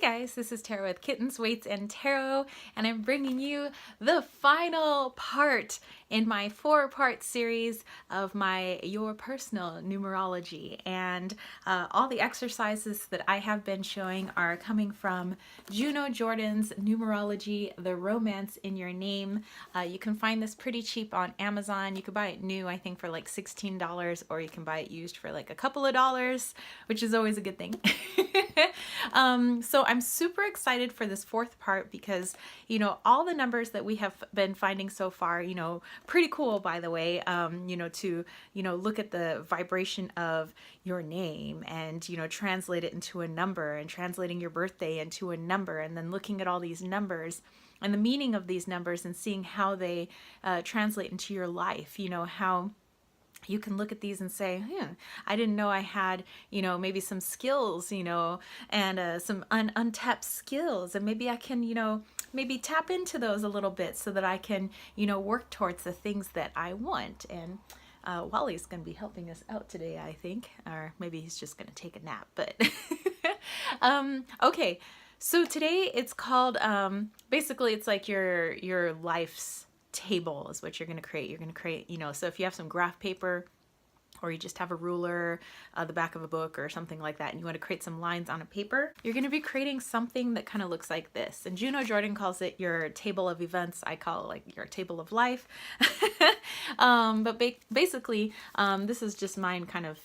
guys, this is Tarot with Kittens, Weights, and Tarot, and I'm bringing you the final part in my 4-part series of my Your Personal Numerology. And all the exercises that I have been showing are coming from Juno Jordan's Numerology, The Romance in Your Name. You can find this pretty cheap on Amazon. You can buy it new, I think, for like $16, or you can buy it used for like a couple of dollars, which is always a good thing. So I'm super excited for this 4th part because, you know, all the numbers that we have been finding so far, you know, pretty cool, by the way, to look at the vibration of your name and, translate it into a number, and translating your birthday into a number, and then looking at all these numbers and the meaning of these numbers and seeing how they translate into your life, how you can look at these and say, I didn't know I had, maybe some skills, and some untapped skills. And maybe I can, maybe tap into those a little bit so that I can, work towards the things that I want. And Wally's going to be helping us out today, I think. Or maybe he's just going to take a nap. But okay. So today it's called, basically it's like your life's table is what you're going to create. You're going to create, so if you have some graph paper, or you just have a ruler, the back of a book or something like that, and you want to create some lines on a paper, you're going to be creating something that kind of looks like this. And Juno Jordan calls it your table of events. I call it like your table of life. But basically, this is just mine kind of,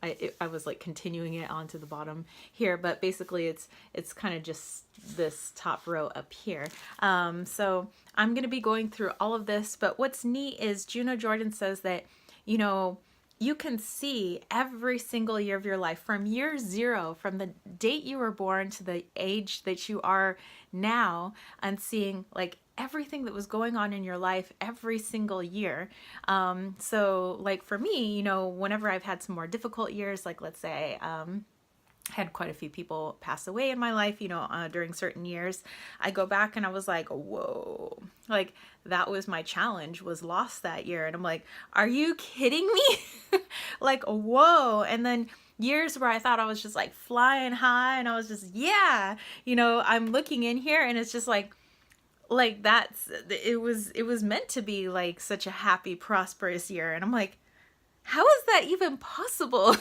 I was like continuing it onto the bottom here, but basically it's kind of just this top row up here. So I'm going to be going through all of this, but what's neat is Juno Jordan says that, you can see every single year of your life from year 0, from the date you were born to the age that you are now, and seeing like everything that was going on in your life every single year. So like for me, whenever I've had some more difficult years, like let's say, had quite a few people pass away in my life, during certain years, I go back and I was like, whoa, like that was my challenge, was lost that year. And I'm like, are you kidding me? Like, whoa. And then years where I thought I was just like flying high and I was just, yeah, I'm looking in here and it's just like it was meant to be like such a happy, prosperous year. And I'm like, how is that even possible?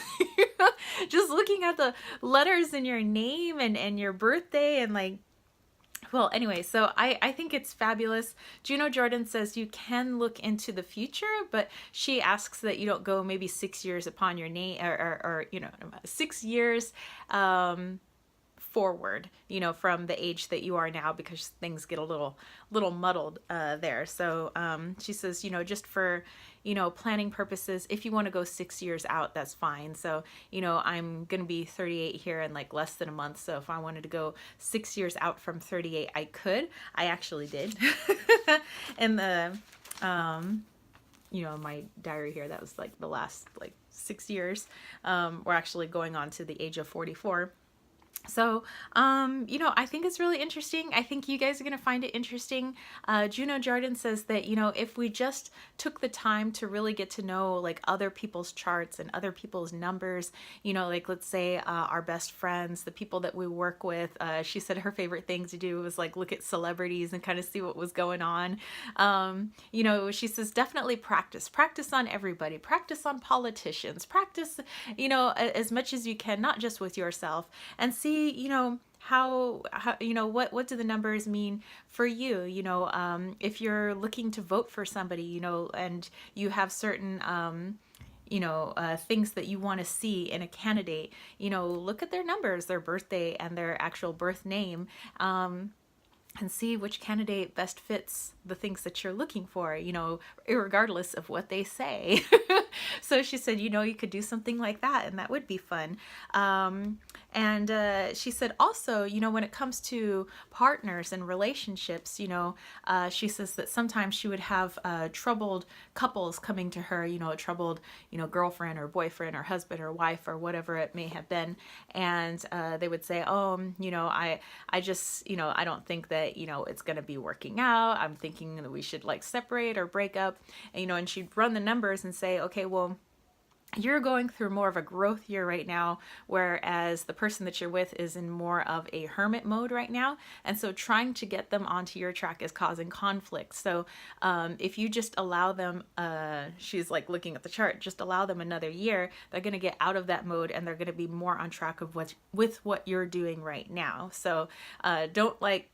Just looking at the letters in your name and your birthday and like, well, anyway, so I think it's fabulous. Juno Jordan says you can look into the future, but she asks that you don't go maybe 6 years upon your name or 6 years, forward, from the age that you are now, because things get a little muddled there. So she says, just for, planning purposes, if you want to go 6 years out, that's fine. So, I'm going to be 38 here in like less than a month. So if I wanted to go 6 years out from 38, I could. I actually did. And the, my diary here, that was like the last like 6 years. We're actually going on to the age of 44. So, I think it's really interesting. I think you guys are going to find it interesting. Juno Jordan says that, if we just took the time to really get to know like other people's charts and other people's numbers, like let's say our best friends, the people that we work with, she said her favorite thing to do was like look at celebrities and kind of see what was going on. She says definitely practice on everybody, practice on politicians, practice, as much as you can, not just with yourself, and see, how what do the numbers mean for you? If you're looking to vote for somebody, and you have certain things that you want to see in a candidate, look at their numbers, their birthday and their actual birth name, and see which candidate best fits the things that you're looking for, irregardless of what they say. So she said, you could do something like that, and that would be fun. And she said also, when it comes to partners and relationships, she says that sometimes she would have troubled couples coming to her, a troubled, girlfriend or boyfriend or husband or wife or whatever it may have been. And they would say, oh, I just, I don't think that, it's going to be working out. I'm thinking that we should like separate or break up, and she'd run the numbers and say, okay, well, you're going through more of a growth year right now, whereas the person that you're with is in more of a hermit mode right now. And so trying to get them onto your track is causing conflict. So if you just allow them, she's like looking at the chart, just allow them another year, they're going to get out of that mode and they're going to be more on track of with what you're doing right now. So don't like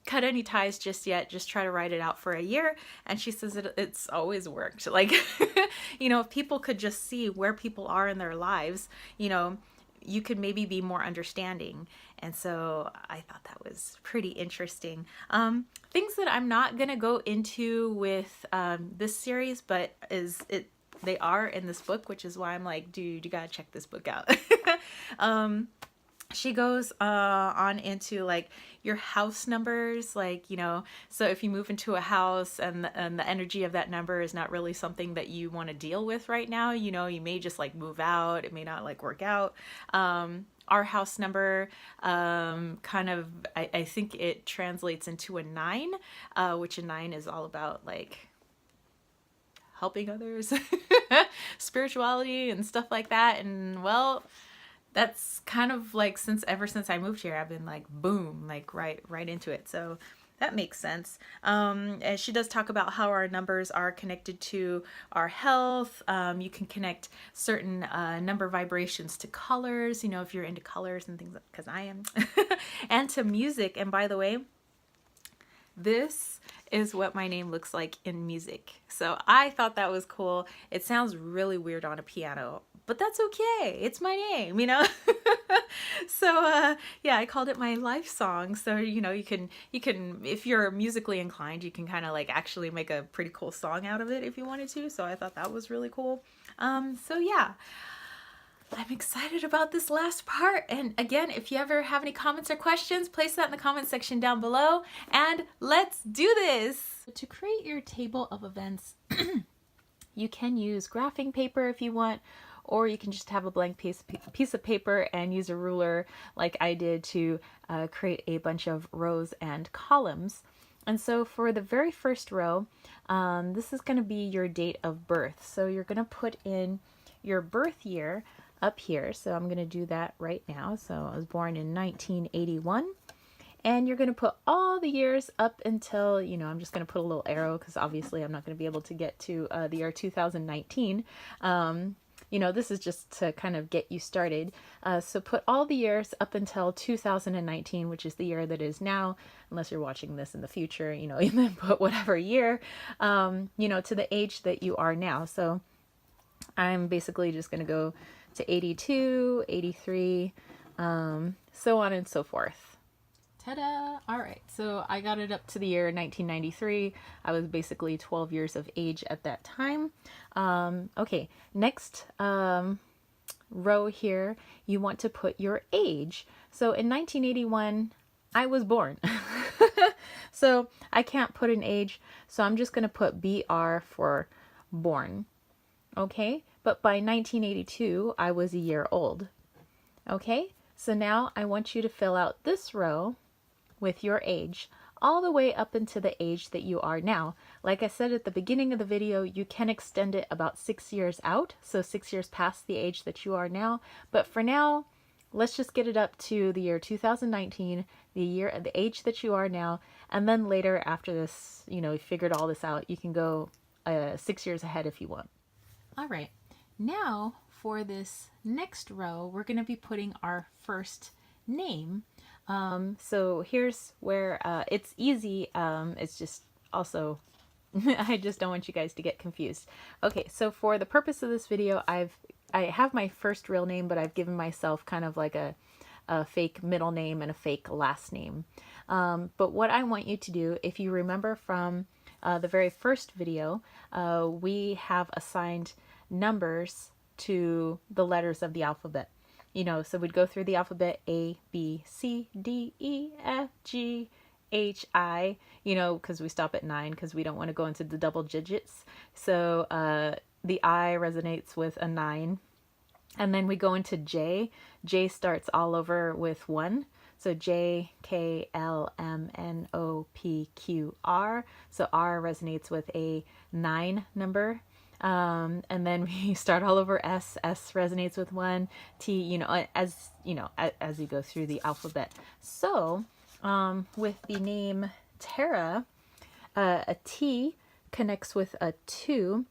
cut any ties just yet, just try to write it out for a year. And she says it's always worked. Like if people could just see where people are in their lives, you could maybe be more understanding. And so I thought that was pretty interesting. Things that I'm not gonna go into with this series, but they are in this book, which is why I'm like, dude, you gotta check this book out. She goes on into like your house numbers, like, so if you move into a house and the energy of that number is not really something that you want to deal with right now, you may just like move out. It may not like work out. Our house number kind of, I think it translates into a 9, which a 9 is all about like helping others, spirituality and stuff like that. And well, that's kind of like ever since I moved here, I've been like, boom, like right into it. So that makes sense. And she does talk about how our numbers are connected to our health. You can connect certain number vibrations to colors, if you're into colors and things, because I am, and to music. And by the way, this is what my name looks like in music. So I thought that was cool. It sounds really weird on a piano, but that's okay. It's my name, So yeah, I called it my life song. So you can if you're musically inclined, you can kind of like actually make a pretty cool song out of it if you wanted to. So I thought that was really cool. So yeah, I'm excited about this last part. And again, if you ever have any comments or questions, place that in the comment section down below, and let's do this. To create your table of events, you can use graphing paper if you want, or you can just have a blank piece of paper and use a ruler like I did to create a bunch of rows and columns. And so for the very first row, this is going to be your date of birth. So you're going to put in your birth year up here. So I'm going to do that right now. So I was born in 1981. And you're going to put all the years up until, I'm just going to put a little arrow because obviously I'm not going to be able to get to the year 2019. This is just to kind of get you started. So put all the years up until 2019, which is the year that is now, unless you're watching this in the future, and then put whatever year, to the age that you are now. So I'm basically just going to go to 82, 83, so on and so forth. Ta-da! All right, so I got it up to the year 1993. I was basically 12 years of age at that time. Okay, next row here, you want to put your age. So in 1981, I was born. So I can't put an age, so I'm just going to put BR for born. Okay, but by 1982, I was a year old. Okay, so now I want you to fill out this row with your age all the way up into the age that you are now. Like I said at the beginning of the video, you can extend it about 6 years out, so 6 years past the age that you are now. But for now, let's just get it up to the year 2019, the age that you are now, and then later after this, you figured all this out, you can go 6 years ahead if you want. All right, now for this next row, we're going to be putting our first name. So here's where it's easy. It's just also, I just don't want you guys to get confused. Okay, so for the purpose of this video, I have my first real name, but I've given myself kind of like a fake middle name and a fake last name. But what I want you to do, if you remember from the very first video, we have assigned numbers to the letters of the alphabet. So we'd go through the alphabet A, B, C, D, E, F, G, H, I, because we stop at 9 because we don't want to go into the double digits. So the I resonates with a 9. And then we go into J. J starts all over with 1. So J, K, L, M, N, O, P, Q, R. So R resonates with a 9 number. And then we start all over S. S resonates with 1. T, as you go through the alphabet. So, with the name Tara, a T connects with a 2.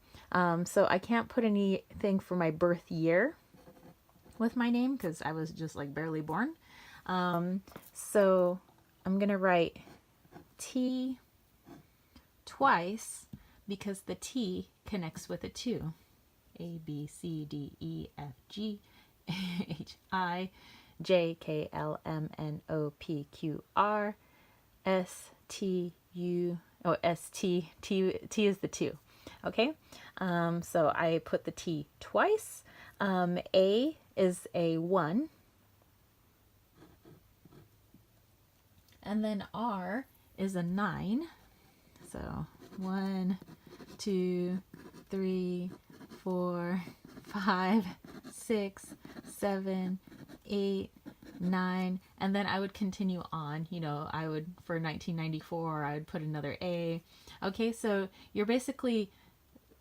So I can't put anything for my birth year with my name because I was just like barely born. So I'm going to write T twice because the T connects with a 2. A, B, C, D, E, F, G, H, I, J, K, L, M, N, O, P, Q, R, S, T, U, oh, S, T, T, T is the 2. Okay, so I put the T twice. A is a 1. And then R is a 9. So 1, 2, 3, 4, 5, 6, 7, 8, 9. And then I would continue on. I would, for 1994, I would put another A. Okay, so you're basically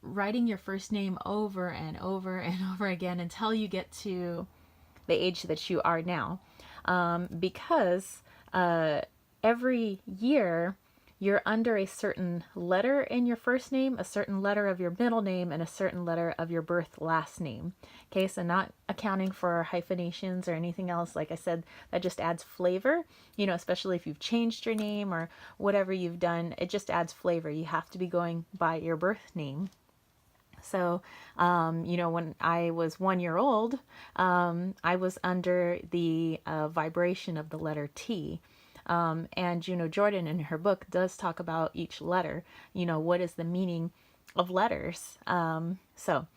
writing your first name over and over and over again until you get to the age that you are now. Because every year you're under a certain letter in your first name, a certain letter of your middle name, and a certain letter of your birth last name. Okay, so not accounting for hyphenations or anything else. Like I said, that just adds flavor, especially if you've changed your name or whatever you've done, it just adds flavor. You have to be going by your birth name. So, when I was 1 year old, I was under the vibration of the letter T. And Juno Jordan in her book does talk about each letter, what is the meaning of letters. So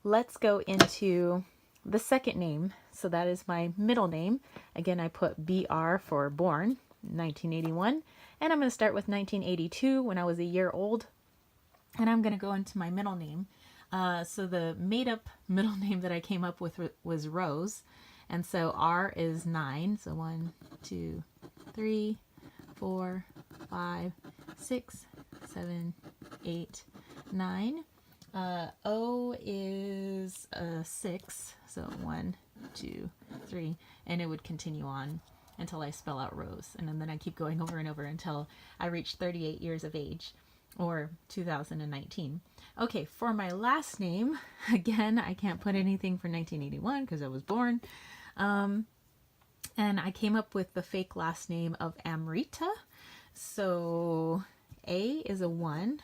let's go into the second name. So that is my middle name. Again, I put BR for born, 1981. And I'm going to start with 1982 when I was a year old. And I'm going to go into my middle name. So the made up middle name that I came up with was Rose. And so R is 9. So 1, 2, 3, 4, 5, 6, 7, 8, 9. O is 6. So 1, 2, 3. And it would continue on until I spell out Rose. And then I keep going over and over until I reach 38 years of age. Or 2019. Okay, for my last name, again, I can't put anything for 1981 because I was born. And I came up with the fake last name of Amrita. So A is a 1.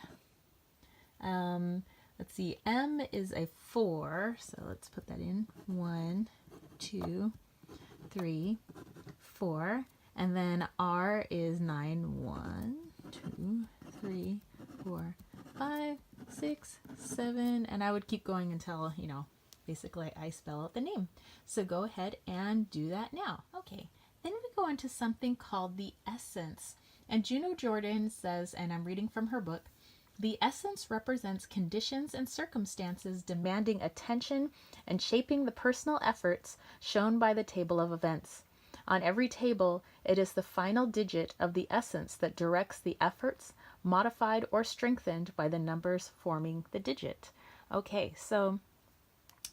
Let's see, M is a 4. So let's put that in. 1, 2, 3, 4. And then R is 9. 1, 2, 3, 4, 5, 6, 7, and I would keep going until, basically I spell out the name. So go ahead and do that now. Okay, then we go into something called the essence. And Juno Jordan says, and I'm reading from her book, the essence represents conditions and circumstances demanding attention and shaping the personal efforts shown by the table of events. On every table, it is the final digit of the essence that directs the efforts, modified or strengthened by the numbers forming the digit. Okay, so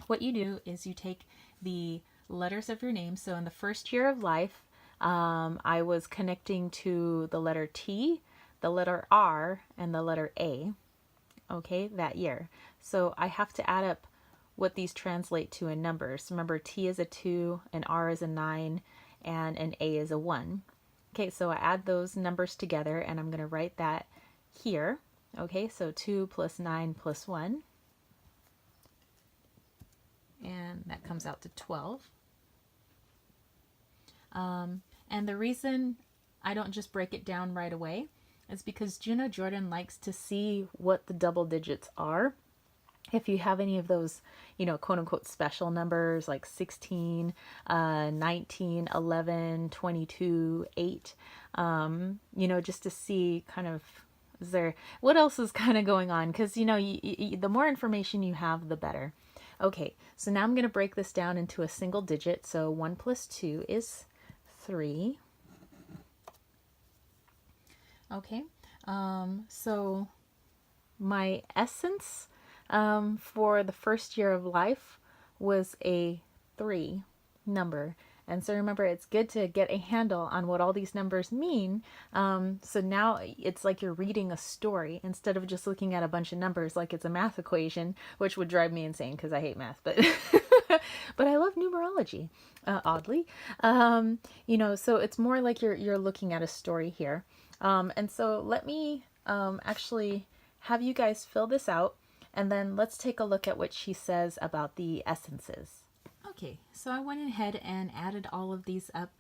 what you do is you take the letters of your name. So in the first year of life, I was connecting to the letter T, the letter R, and the letter A, okay, that year. So I have to add up what these translate to in numbers. Remember, T is a 2, an R is a 9, and an A is a 1. Okay, so I add those numbers together, and I'm going to write that here. Okay, so 2 plus 9 plus 1. And that comes out to 12. And the reason I don't just break it down right away is because Juno Jordan likes to see what the double digits are. If you have any of those, quote unquote special numbers like 16, 19, 11, 22, 8, just to see kind of, what else is kind of going on? Because, the more information you have, the better. Okay, so now I'm going to break this down into a single digit. So 1 plus 2 is 3. Okay, so my essence, for the first year of life was a 3 number. And so remember, it's good to get a handle on what all these numbers mean. So now it's like you're reading a story instead of just looking at a bunch of numbers like it's a math equation, which would drive me insane because I hate math. But but I love numerology, oddly. So it's more like you're looking at a story here. And so let me actually have you guys fill this out, and then let's take a look at what she says about the essences. Okay, so I went ahead and added all of these up.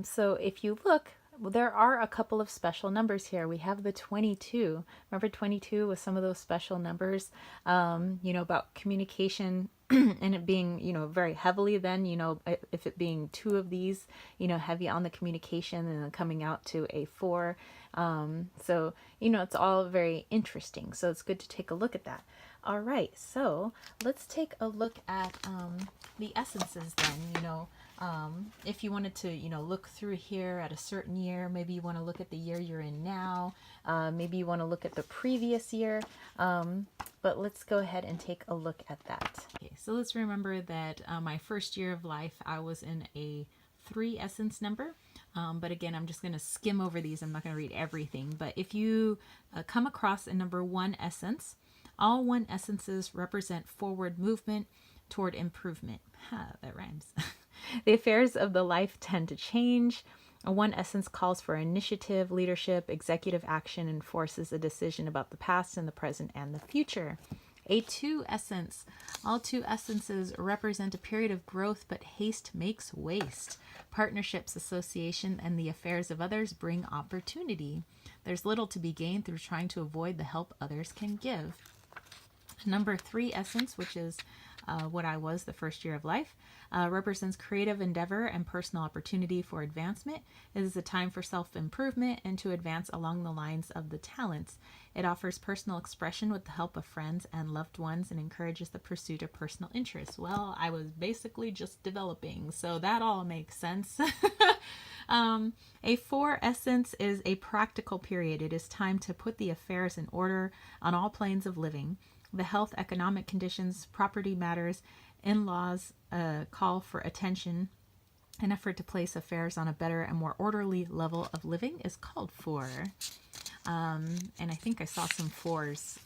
So if you look, there are a couple of special numbers here. We have the 22. Remember 22 was some of those special numbers, about communication and it being, very heavily then, if it being 2 of these, heavy on the communication and then coming out to a 4. So, it's all very interesting. So it's good to take a look at that. All right, so let's take a look at the essences then, if you wanted to, look through here at a certain year, maybe you want to look at the year you're in now, maybe you want to look at the previous year, but let's go ahead and take a look at that. Okay, so let's remember that my first year of life, I was in a 3 essence number. But again, I'm just going to skim over these. I'm not going to read everything. But if you come across a number 1 essence, all 1 essences represent forward movement toward improvement. That rhymes. The affairs of the life tend to change. A 1 essence calls for initiative, leadership, executive action, and forces a decision about the past and the present and the future. A 2 essence. All 2 essences represent a period of growth, but haste makes waste. Partnerships, association, and the affairs of others bring opportunity. There's little to be gained through trying to avoid the help others can give. Number 3 essence, which is what I was the first year of life, represents creative endeavor and personal opportunity for advancement. It is a time for self-improvement and to advance along the lines of the talents. It offers personal expression with the help of friends and loved ones and encourages the pursuit of personal interests. Well, I was basically just developing, so that all makes sense. A 4 essence is a practical period. It is time to put the affairs in order on all planes of living. The health, economic conditions, property matters, in-laws call for attention. An effort to place affairs on a better and more orderly level of living is called for. And I think I saw some 4s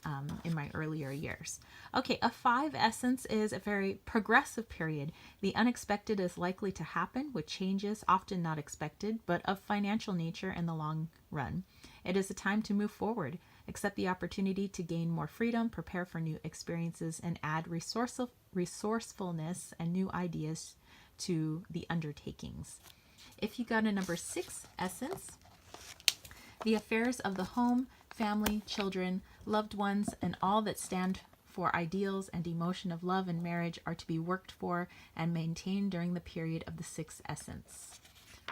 in my earlier years. Okay, a 5 essence is a very progressive period. The unexpected is likely to happen with changes often not expected, but of financial nature in the long run. It is a time to move forward, accept the opportunity to gain more freedom, prepare for new experiences, and add resourcefulness and new ideas to the undertakings. If you got a number 6 essence, the affairs of the home, family, children, loved ones, and all that stand for ideals and emotion of love and marriage are to be worked for and maintained during the period of the 6th essence.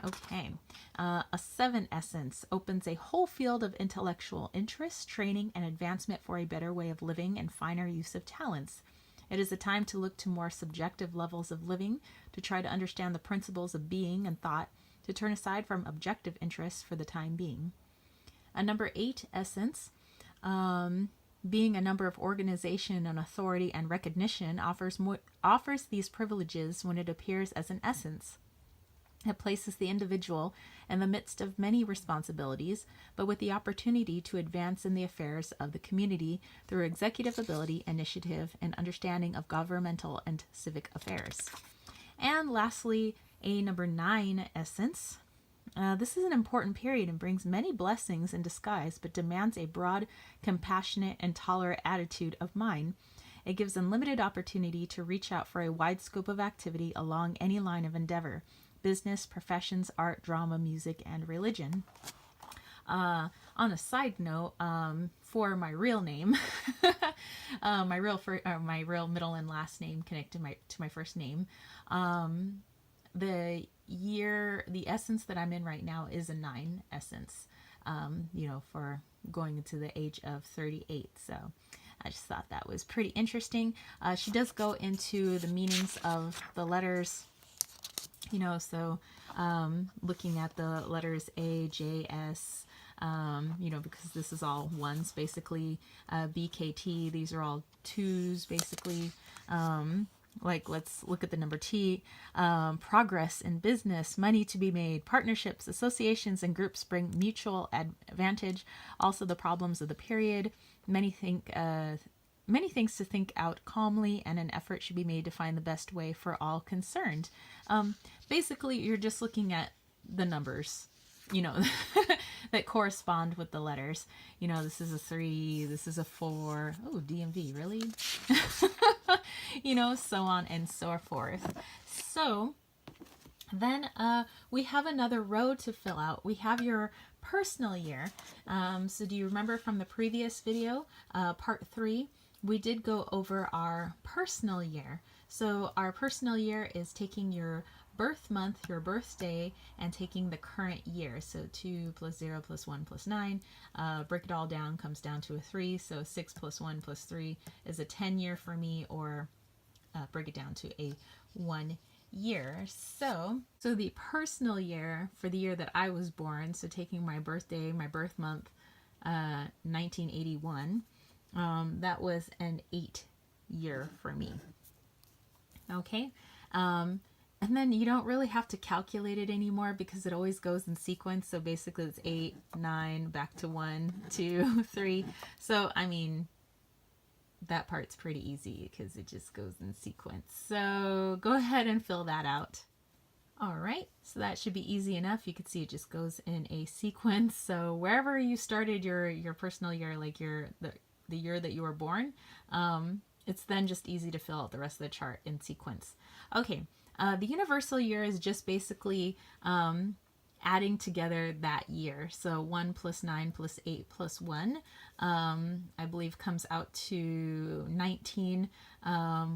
Okay, a 7 essence opens a whole field of intellectual interest, training, and advancement for a better way of living and finer use of talents. It is a time to look to more subjective levels of living, to try to understand the principles of being and thought, to turn aside from objective interests for the time being. A number 8 essence, being a number of organization and authority and recognition, offers these privileges when it appears as an essence. It places the individual in the midst of many responsibilities, but with the opportunity to advance in the affairs of the community through executive ability, initiative, and understanding of governmental and civic affairs. And lastly, a number 9 essence. This is an important period and brings many blessings in disguise, but demands a broad, compassionate, and tolerant attitude of mind. It gives unlimited opportunity to reach out for a wide scope of activity along any line of endeavor: business, professions, art, drama, music, and religion. On a side note, for my real name, my real middle and last name connected to my first name, the essence that I'm in right now is a 9 essence, for going into the age of 38. So I just thought that was pretty interesting. She does go into the meanings of the letters, so looking at the letters A, J, S, because this is all ones basically. BKT, these are all twos basically. Like, let's look at the number T. Progress in business, money to be made, partnerships, associations, and groups bring mutual advantage. Also, the problems of the period. Many things to think out calmly, and an effort should be made to find the best way for all concerned. Basically, you're just looking at the numbers, that correspond with the letters. This is a 3, this is a 4. Oh, DMV, really? So on and so forth. So then we have another row to fill out. We have your personal year. So do you remember from the previous video, part 3, we did go over our personal year. So our personal year is taking your birth month, your birthday, and taking the current year. So 2 plus 0 plus 1 plus 9. Break it all down, comes down to a 3. So 6 plus 1 plus 3 is a 10 year for me, or break it down to a 1 year. So the personal year for the year that I was born, so taking my birthday, my birth month, 1981, that was an 8 year for me. Okay. And then you don't really have to calculate it anymore because it always goes in sequence. So basically it's 8, 9, back to 1, 2, 3. So, that part's pretty easy because it just goes in sequence. So go ahead and fill that out. All right, so that should be easy enough. You can see it just goes in a sequence. So wherever you started your personal year, like the year that you were born, it's then just easy to fill out the rest of the chart in sequence. Okay, the universal year is just basically adding together that year. So 1 plus 9 plus 8 plus 1, I believe comes out to 19,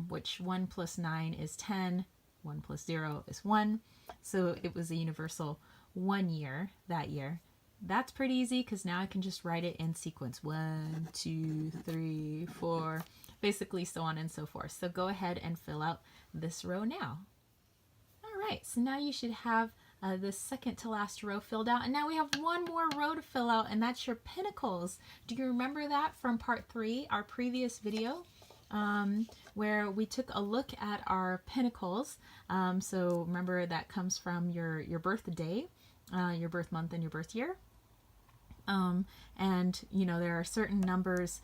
which 1 plus 9 is 10, 1 plus 0 is 1. So it was a universal 1 year that year. That's pretty easy because now I can just write it in sequence. 1, 2, 3, 4, basically so on and so forth. So go ahead and fill out this row now. All right, so now you should have the second to last row filled out. And now we have one more row to fill out, and that's your pinnacles. Do you remember that from part 3, our previous video, where we took a look at our pinnacles? So remember that comes from your birthday, your birth month, and your birth year. And there are certain numbers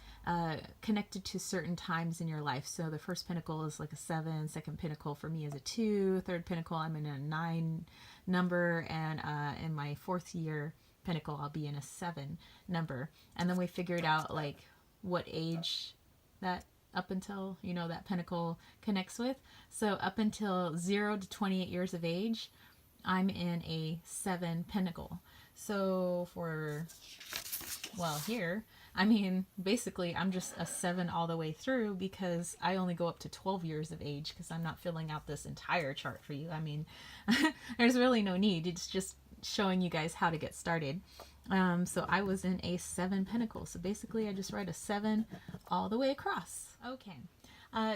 connected to certain times in your life. So the first pinnacle is like a 7, second pinnacle for me is a 2, third pinnacle I'm in a 9 number, and in my 4th year pinnacle I'll be in a 7 number. And then we figured out like what age that up until that pinnacle connects with. So up until 0 to 28 years of age, I'm in a 7 pinnacle. So here, basically I'm just a 7 all the way through because I only go up to 12 years of age because I'm not filling out this entire chart for you. There's really no need. It's just showing you guys how to get started. So I was in a 7 pinnacle. So basically I just write a 7 all the way across. Okay.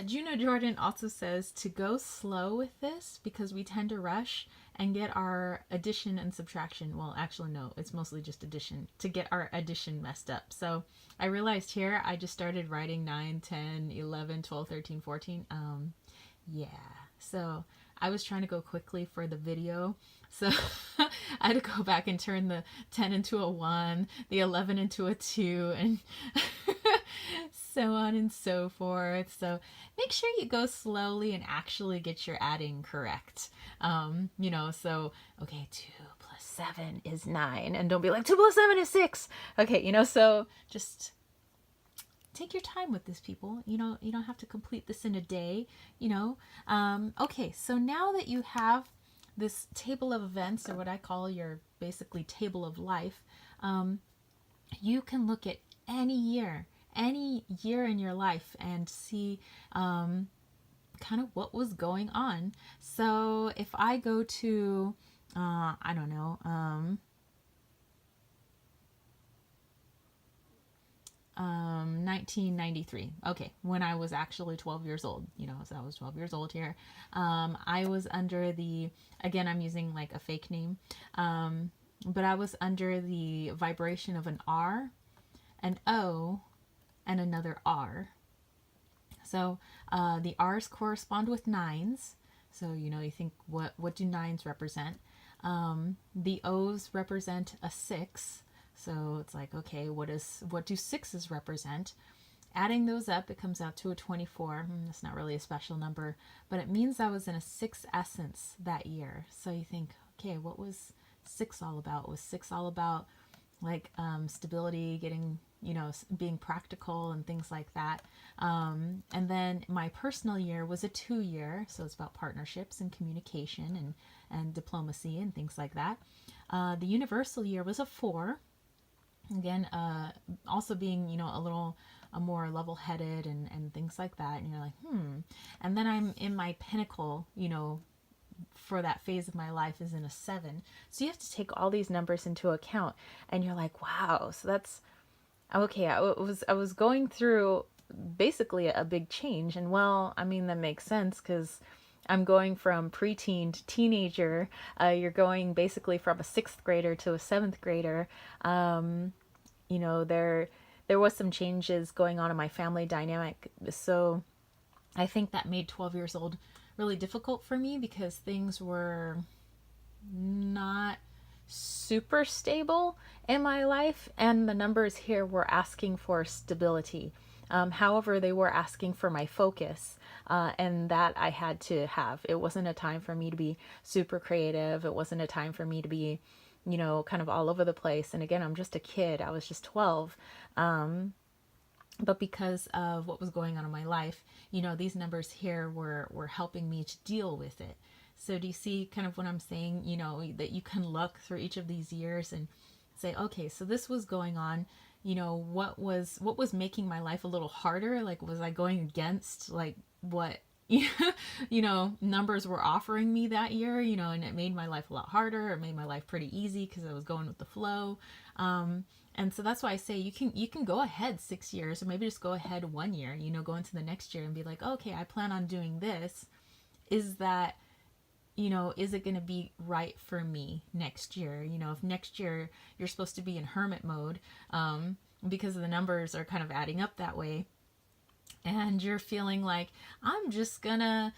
Juno Jordan also says to go slow with this because we tend to rush and get our addition and subtraction. Well, actually, no, it's mostly just addition, to get our addition messed up. So I realized here I just started writing 9, 10, 11, 12, 13, 14. Yeah. So I was trying to go quickly for the video. So I had to go back and turn the 10 into a 1, the 11 into a 2, and so on and so forth. So make sure you go slowly and actually get your adding correct. So, okay, 2 plus 7 is 9. And don't be like, 2 plus 7 is 6. Okay, so just take your time with this, people. You don't have to complete this in a day, Okay, so now that you have this table of events, or what I call your basically table of life, you can look at any year in your life and see kind of what was going on. So if I go to, 1981, 1993. Okay, when I was actually 12 years old, so I was 12 years old here. I was under the, again, I'm using like a fake name, but I was under the vibration of an R, an O, and another R. So the R's correspond with nines. So, you think, what do nines represent? The O's represent a 6. So it's like, okay, what do 6s represent? Adding those up, it comes out to a 24. That's not really a special number, but it means I was in a 6 essence that year. So you think, okay, what was 6 all about? Was 6 all about like stability, getting, being practical and things like that? And then my personal year was a 2 year. So it's about partnerships and communication and diplomacy and things like that. The universal year was a 4. Again, also being, a more level-headed and things like that. And you're like, And then I'm in my pinnacle, for that phase of my life is in a 7. So you have to take all these numbers into account, and you're like, wow, so that's okay. I was going through basically a big change, and well, I mean, that makes sense because I'm going from preteen to teenager. You're going basically from a 6th grader to a 7th grader. There was some changes going on in my family dynamic, so I think that made 12 years old really difficult for me because things were not super stable in my life, and the numbers here were asking for stability. However, they were asking for my focus, and that I had to have. It wasn't a time for me to be super creative. It wasn't a time for me to be, kind of all over the place. And again, I'm just a kid. I was just 12. But because of what was going on in my life, these numbers here were helping me to deal with it. So do you see kind of what I'm saying? That you can look through each of these years and say, okay, so this was going on. What was making my life a little harder? Like, was I going against like what numbers were offering me that year? And it made my life a lot harder. It made my life pretty easy because I was going with the flow. And so that's why I say you can go ahead 6 years, or maybe just go ahead 1 year, go into the next year and be like, okay, I plan on doing this. Is that, is it going to be right for me next year? If next year you're supposed to be in hermit mode, because the numbers are kind of adding up that way, and you're feeling like, I'm just gonna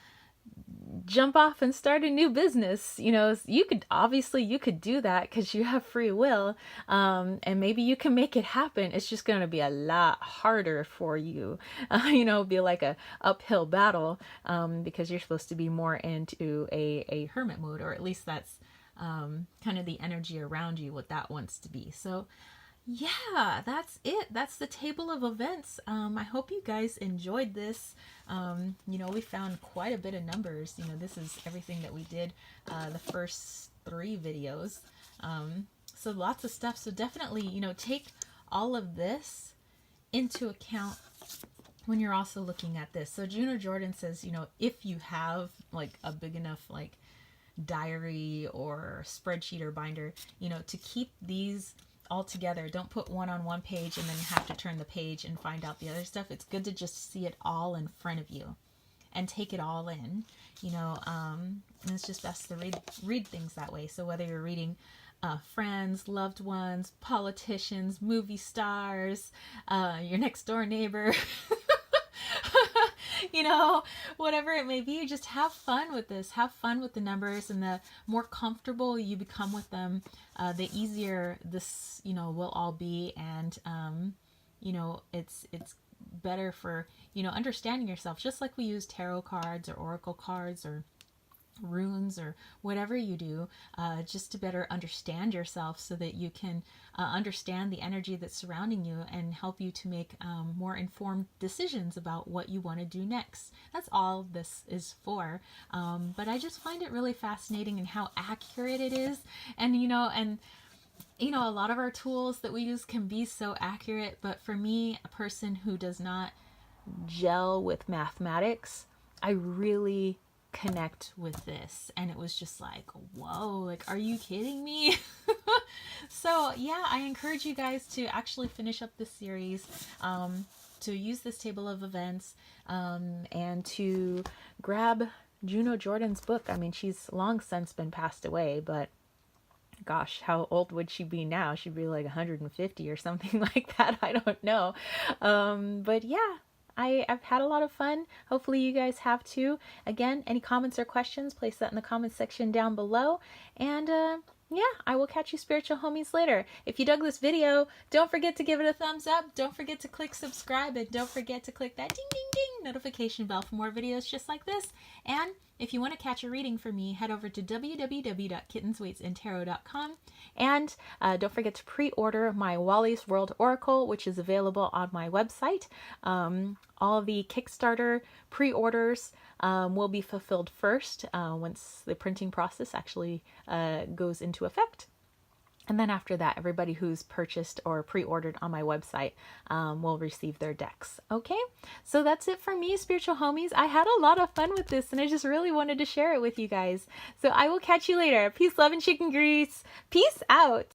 jump off and start a new business. You could do that because you have free will, and maybe you can make it happen. It's just going to be a lot harder for you. Be like a uphill battle, because you're supposed to be more into a hermit mode, or at least that's kind of the energy around you, what that wants to be. So yeah, that's it. That's the table of events. I hope you guys enjoyed this. We found quite a bit of numbers. This is everything that we did the first 3 videos. So lots of stuff. So definitely, take all of this into account when you're also looking at this. So Juno Jordan says, if you have like a big enough like diary or spreadsheet or binder, to keep these all together. Don't put one on one page and then have to turn the page and find out the other stuff. It's good to just see it all in front of you and take it all in, and it's just best to read things that way. So whether you're reading friends, loved ones, politicians, movie stars, your next door neighbor, whatever it may be, just have fun with this. Have fun with the numbers, and the more comfortable you become with them, the easier this, will all be. And, it's better for, understanding yourself, just like we use tarot cards or oracle cards or runes or whatever you do, just to better understand yourself so that you can understand the energy that's surrounding you and help you to make more informed decisions about what you want to do next. That's all this is for. But I just find it really fascinating and how accurate it is. And, a lot of our tools that we use can be so accurate, but for me, a person who does not gel with mathematics, I really connect with this. And it was just like, whoa, like, are you kidding me? So yeah, I encourage you guys to actually finish up this series. to use this table of events, and to grab Juno Jordan's book. I mean, she's long since been passed away, but gosh, how old would she be now? She'd be like 150 or something like that. I don't know. But yeah, I've had a lot of fun. Hopefully you guys have too. Again, any comments or questions, place that in the comments section down below. And yeah, I will catch you spiritual homies later. If you dug this video, don't forget to give it a thumbs up. Don't forget to click subscribe, and don't forget to click that ding ding ding notification bell for more videos just like this. And if you want to catch a reading from me, head over to www.kittenswaitsandtarot.com. And don't forget to pre-order my Wally's World Oracle, which is available on my website. All the Kickstarter pre-orders will be fulfilled first once the printing process actually goes into effect. And then after that, everybody who's purchased or pre-ordered on my website will receive their decks. Okay, so that's it for me, spiritual homies. I had a lot of fun with this, and I just really wanted to share it with you guys. So I will catch you later. Peace, love, and chicken grease. Peace out.